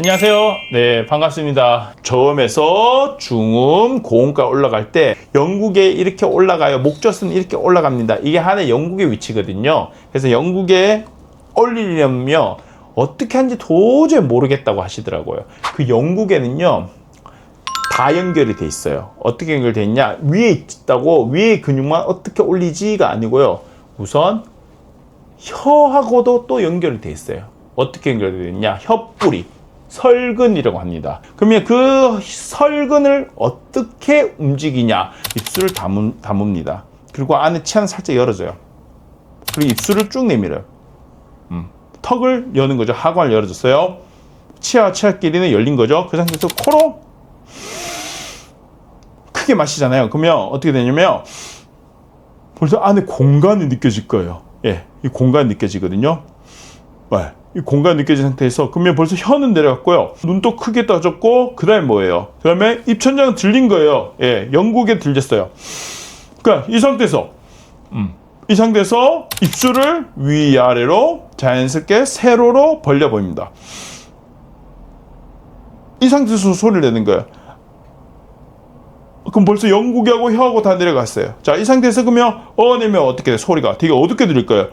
안녕하세요. 네, 반갑습니다. 저음에서 중음, 고음까지 올라갈 때 영국에 이렇게 올라가요. 목젖은 이렇게 올라갑니다. 이게 하나의 영국의 위치거든요. 그래서 영국에 올리려면 어떻게 하는지 도저히 모르겠다고 하시더라고요. 그 영국에는요, 다 연결이 돼 있어요. 어떻게 연결돼 있냐? 위에 있다고 위에 근육만 어떻게 올리지가 아니고요. 우선 혀하고도 또 연결이 돼 있어요. 어떻게 연결되어 있냐? 혀뿌리. 설근이라고 합니다. 그러면 그 설근을 어떻게 움직이냐? 입술을 담읍니다. 그리고 안에 치아는 살짝 열어줘요. 그리고 입술을 쭉 내밀어요. 턱을 여는 거죠. 하관을 열어줬어요. 치아와 치아끼리는 열린 거죠. 그 상태에서 코로 크게 마시잖아요. 그러면 어떻게 되냐면 벌써 안에 공간이 느껴질 거예요. 예, 이 공간이 느껴지거든요. 네. 이 공간 느껴진 상태에서 그러면 벌써 혀는 내려갔고요. 눈도 크게 떠졌고 그 다음에 뭐예요? 그 다음에 입천장은 들린 거예요. 예, 영국에 들렸어요. 그러니까 이 상태에서 입술을 위아래로 자연스럽게 세로로 벌려 보입니다. 이 상태에서 소리를 내는 거예요. 그럼 벌써 영국하고 혀하고 다 내려갔어요. 자, 이 상태에서 그러면 내면 어떻게 돼? 소리가 되게 어둡게 들릴 거예요.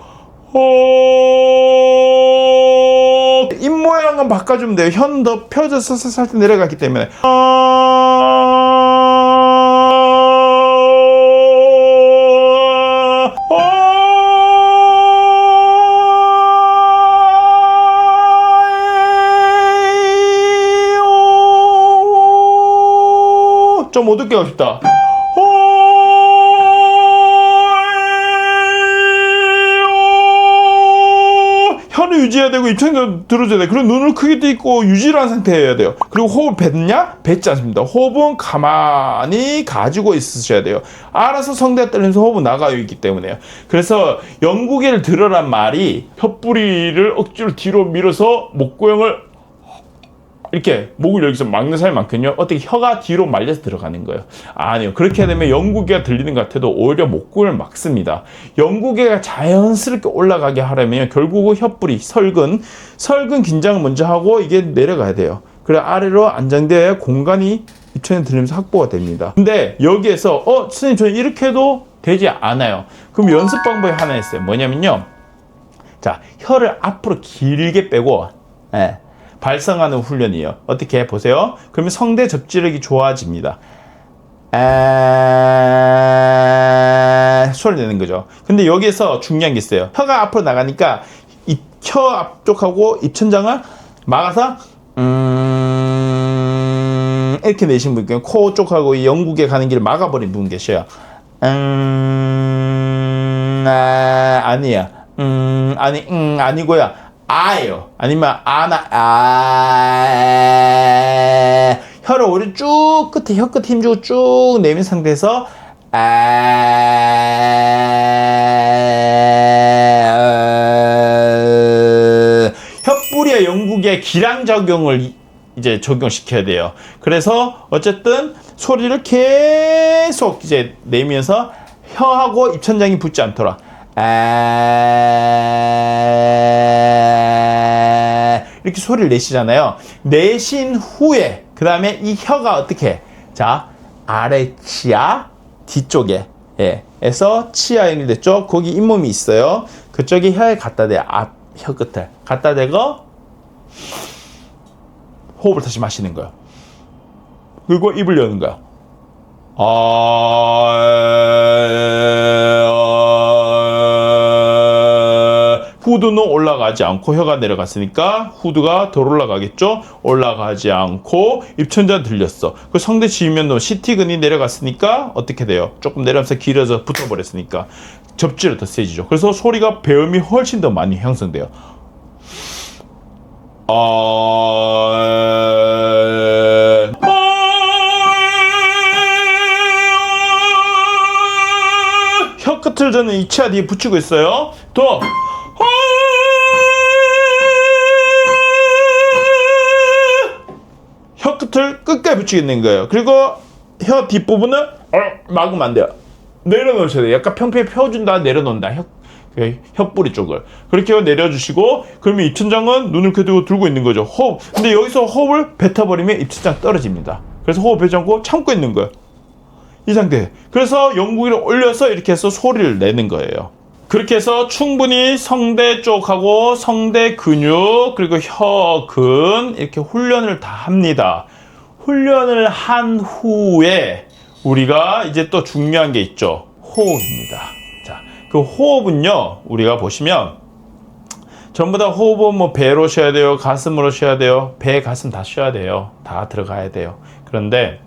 입 모양은 바꿔주면 돼요. 혀는 더 펴져서 살짝 내려갔기 때문에. 좀 어둡게 가고 싶다. 혀를 유지해야 되고 입천장도 들어줘야 돼. 그리고 눈을 크게 뜨고 유지를 한 상태여야 돼요. 그리고 호흡을 뱉냐? 뱉지 않습니다. 호흡은 가만히 가지고 있으셔야 돼요. 알아서 성대가 떨리면서 호흡은 나가요 있기 때문에요. 그래서 영국에를 들으란 말이 혀뿌리를 억지로 뒤로 밀어서 목구멍을 이렇게 목을 여기서 막는 사람이 많거든요. 어떻게 혀가 뒤로 말려서 들어가는 거예요. 아니요. 그렇게 되면 영국애가 들리는 것 같아도 오히려 목구멍을 막습니다. 영국애가 자연스럽게 올라가게 하려면 결국은 혀뿌리, 설근 긴장을 먼저 하고 이게 내려가야 돼요. 그래 아래로 안정돼야 공간이 입천에 들리면서 확보가 됩니다. 근데 여기에서 선생님 저는 이렇게 해도 되지 않아요. 그럼 연습 방법이 하나 있어요. 뭐냐면요. 자, 혀를 앞으로 길게 빼고 발성하는 훈련이에요. 어떻게 해보세요. 그러면 성대 접지력이 좋아집니다. 소리 내는 거죠. 근데 여기에서 중요한 게 있어요. 혀가 앞으로 나가니까 이 혀 앞쪽하고 입천장을 막아서 이렇게 내신 분 있고요. 코 쪽하고 이 영국에 가는 길을 막아버린 분 계셔요. 아니야. 아니고요. 아예요. 아니면 혀를 오히려 쭉 끝에 혀 끝에 힘주고 쭉 내민 상태에서 혀뿌리와 영국의 기량작용을 이제 적용시켜야 돼요. 그래서 어쨌든 소리를 계속 이제 내면서 혀하고 입천장이 붙지 않도록 이렇게 소리를 내시잖아요. 내신 후에 그 다음에 이 혀가 어떻게 자 아래 치아 뒤쪽에 에서 치아 연결됐죠. 거기 잇몸이 있어요. 그쪽에 혀에 갖다 대 앞 혀 끝을 갖다 대고 호흡을 다시 마시는 거예요. 그리고 입을 여는 거예요. 후두는 올라가지 않고 혀가 내려갔으니까 후두가 덜 올라가겠죠. 올라가지 않고 입천장 들렸어. 그 성대 지면도 CT근이 내려갔으니까 어떻게 돼요? 조금 내려가면서 길어져 붙어버렸으니까 접지를 더 세지죠. 그래서 소리가 배음이 훨씬 더 많이 형성돼요. 혀 끝을 저는 이 치아 뒤에 붙이고 있어요. 또 혀 끝을 끝까지 붙이고 있는 거예요. 그리고 혀 뒷부분은 막으면 안 돼요. 내려놓으셔야 돼요. 약간 평평히 펴준다, 내려놓는다. 혀뿌리 쪽을. 그렇게 내려주시고, 그러면 입천장은 눈을 켜두고 들고 있는 거죠. 호흡. 근데 여기서 호흡을 뱉어버리면 입천장 떨어집니다. 그래서 호흡 배지 않고 참고 있는 거예요. 이 상태. 그래서 영구기를 올려서 이렇게 해서 소리를 내는 거예요. 그렇게 해서 충분히 성대 쪽하고 성대 근육 그리고 혀근 이렇게 훈련을 다 합니다. 훈련을 한 후에 우리가 이제 또 중요한 게 있죠. 호흡입니다. 자, 그 호흡은요, 우리가 보시면 전부 다 호흡은 뭐 배로 쉬어야 돼요, 가슴으로 쉬어야 돼요, 배, 가슴 다 쉬어야 돼요. 다 들어가야 돼요. 그런데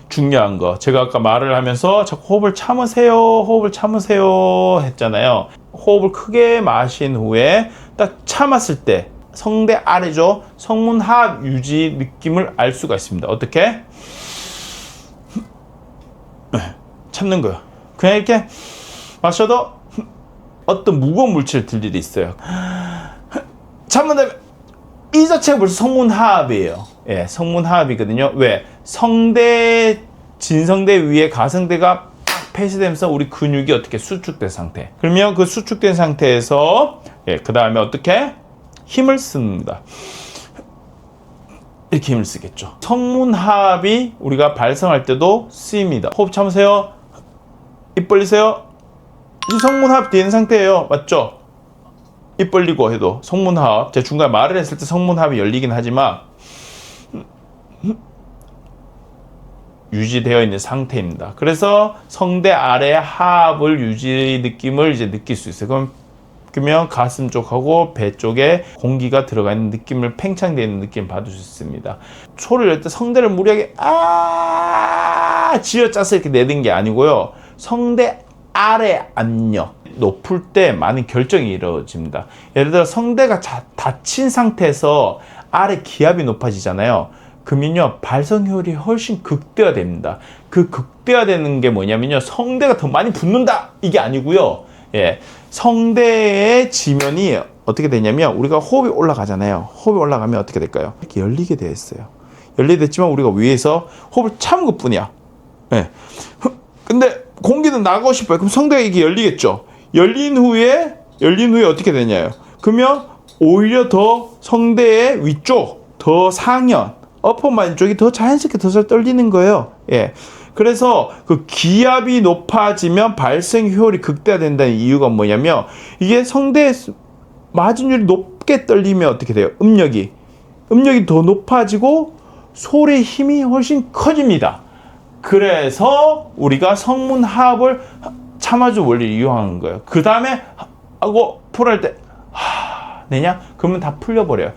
중요한 거, 제가 아까 말을 하면서 자꾸 호흡을 참으세요, 호흡을 참으세요 했잖아요. 호흡을 크게 마신 후에 딱 참았을 때 성대 아래죠, 성문하합 유지 느낌을 알 수가 있습니다. 어떻게? 참는 거예요. 그냥 이렇게 마셔도 어떤 무거운 물질을 들 일이 있어요. 참는 다음에 이 자체가 벌써 성문하합이에요. 예, 성문하합이거든요. 왜? 성대, 진성대 위에 가성대가 팍 폐쇄되면서 우리 근육이 어떻게 수축된 상태. 그러면 그 수축된 상태에서 그 다음에 어떻게? 힘을 씁니다. 이렇게 힘을 쓰겠죠. 성문하합이 우리가 발성할 때도 쓰입니다. 호흡 참으세요. 입 벌리세요. 이 성문하합 되는 상태예요. 맞죠? 입 벌리고 해도 성문하합. 제가 중간에 말을 했을 때 성문하합이 열리긴 하지만 유지되어 있는 상태입니다. 그래서 성대 아래 하합을 유지 느낌을 이제 느낄 수 있어요. 그러면 가슴 쪽하고 배 쪽에 공기가 들어가 있는 느낌을, 팽창되어 있는 느낌을 받을 수 있습니다. 소리를 낼 때 성대를 무리하게 쥐어짜서 이렇게 내는 게 아니고요. 성대 아래 압력 높을 때 많은 결정이 이루어집니다. 예를 들어 성대가 닫힌 상태에서 아래 기압이 높아지잖아요. 그러면요, 발성 효율이 훨씬 극대화됩니다. 그 극대화되는 게 뭐냐면요, 성대가 더 많이 붙는다 이게 아니고요. 예, 성대의 지면이 어떻게 되냐면, 우리가 호흡이 올라가잖아요. 호흡이 올라가면 어떻게 될까요? 이렇게 열리게 되어 있어요. 열리게 됐지만 우리가 위에서 호흡을 참은 것 뿐이야. 예. 근데 공기는 나가고 싶어요. 그럼 성대가 이게 열리겠죠. 열린 후에 어떻게 되냐요. 그러면 오히려 더 성대의 위쪽, 더 상현, 어퍼마인 쪽이 더 자연스럽게 더 잘 떨리는 거예요. 예. 그래서 그 기압이 높아지면 발생 효율이 극대화된다는 이유가 뭐냐면, 이게 성대 마진율이 높게 떨리면 어떻게 돼요? 음력이 더 높아지고 소리의 힘이 훨씬 커집니다. 그래서 우리가 성문하합을 참아주 원리를 이용하는 거예요. 그 다음에 하고 풀할 때 내냐? 그러면 다 풀려버려요.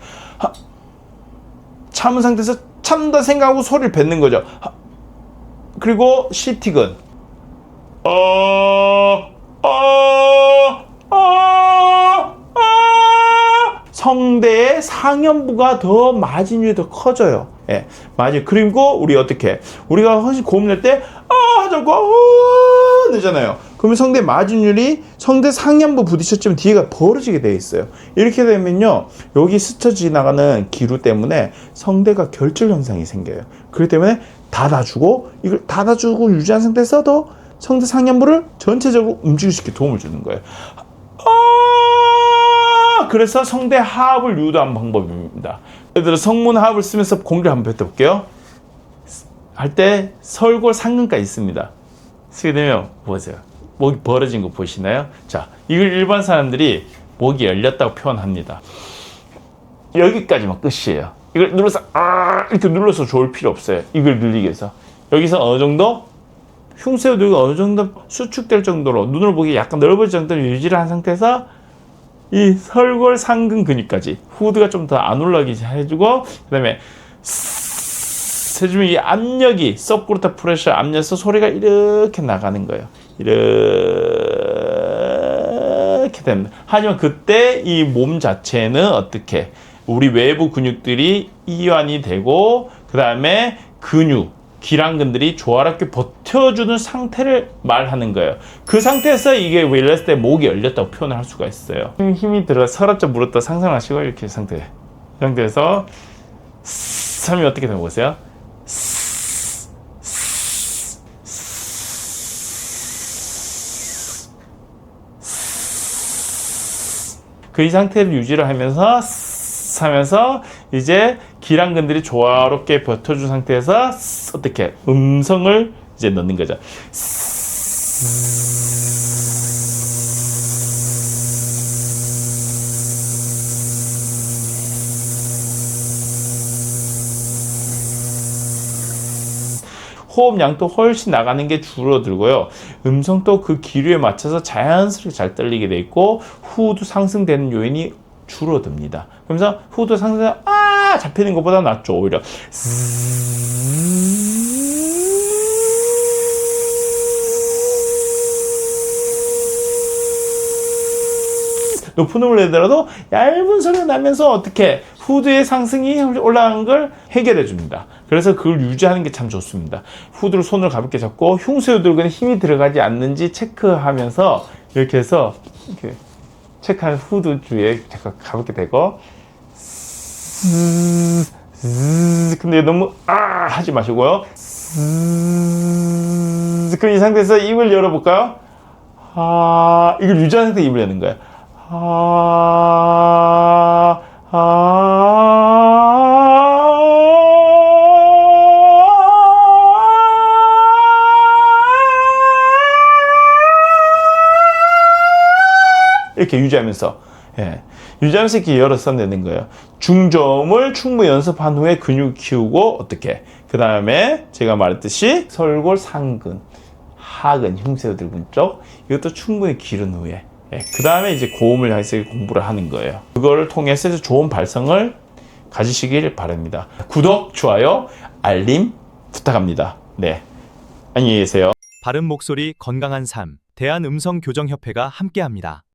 참은 상태에서 참다 생각하고 소리를 뱉는 거죠. 그리고 시틱은 성대의 상현부가 더 마진율이 더 커져요. 예, 맞아요. 그리고 우리 어떻게? 우리가 훨씬 고음 낼 때 하자고 내잖아요. 그러면 성대 마진율이 성대 상현부 부딪혔지만 뒤가 벌어지게 돼 있어요. 이렇게 되면요, 여기 스쳐 지나가는 기류 때문에 성대가 결절 현상이 생겨요. 그렇기 때문에 닫아주고, 이걸 닫아주고 유지한 상태에서도 성대 상현부를 전체적으로 움직일 수 있게 도움을 주는 거예요. 그래서 성대 하합을 유도하는 방법입니다. 예를 들어 성문하합을 쓰면서 공기를 한번 뱉어볼게요. 할 때 설골 상근까지 있습니다. 쓰게 되면 보세요. 목이 벌어진 거 보시나요? 자, 이걸 일반 사람들이 목이 열렸다고 표현합니다. 여기까지만 끝이에요. 이걸 눌러서 이렇게 눌러서 좋을 필요 없어요. 이걸 늘리기 위해서. 여기서 어느 정도 흉쇄도가 어느 정도 수축될 정도로, 눈을 보기 약간 넓어질 정도로 유지를 한 상태에서 이 설골 상근 근육까지 후드가 좀 더 안 올라가게 해주고, 그 다음에 해주면 이 압력이 서브그루타 프레셔 압력에서 소리가 이렇게 나가는 거예요. 이렇게 됩니다. 하지만 그때 이 몸 자체는 어떻게, 우리 외부 근육들이 이완이 되고, 그 다음에 기랑근들이 조화롭게 버텨주는 상태를 말하는 거예요. 그 상태에서 이게 열렸을 때 목이 열렸다고 표현을 할 수가 있어요. 힘이 들어 서랍자 물었다 상상하시고, 이렇게 상태에서 삶이 어떻게 되는 거세요? 그 이 상태를 유지를 하면서 하면서 이제 기랑근들이 조화롭게 버텨준 상태에서 어떻게 음성을 이제 넣는 거죠. 호흡량도 훨씬 나가는 게 줄어들고요. 음성도 그 기류에 맞춰서 자연스럽게 잘 떨리게 돼 있고 후도 상승되는 요인이 줄어듭니다. 그러면서 후도 상승 잡히는 것보다 낫죠. 오히려 높은 음을 내더라도 얇은 소리가 나면서 어떻게 후드의 상승이 올라가는 걸 해결해 줍니다. 그래서 그걸 유지하는 게 참 좋습니다. 후드를 손으로 가볍게 잡고 흉쇄유들근에 힘이 들어가지 않는지 체크하면서 이렇게 해서 이렇게 체크하는 후드 주위에 가볍게 대고 근데 너무 하지 마시고요. 그럼 이 상태에서 입을 열어볼까요? 이걸 유지하는 상태에 입을 여는 거예요. 이렇게 유지하면서 유지하면서 이렇게 열어서 내는 거예요. 중저음을 충분히 연습한 후에 근육 키우고 어떻게 그 다음에 제가 말했듯이 설골 상근 하근 흉쇄유들근 쪽 이것도 충분히 기른 후에 그 다음에 이제 고음을 향해서 공부를 하는 거예요. 그거를 통해서 좋은 발성을 가지시길 바랍니다. 구독, 좋아요, 알림 부탁합니다. 네, 안녕히 계세요. 바른 목소리, 건강한 삶, 대한음성교정협회가 함께합니다.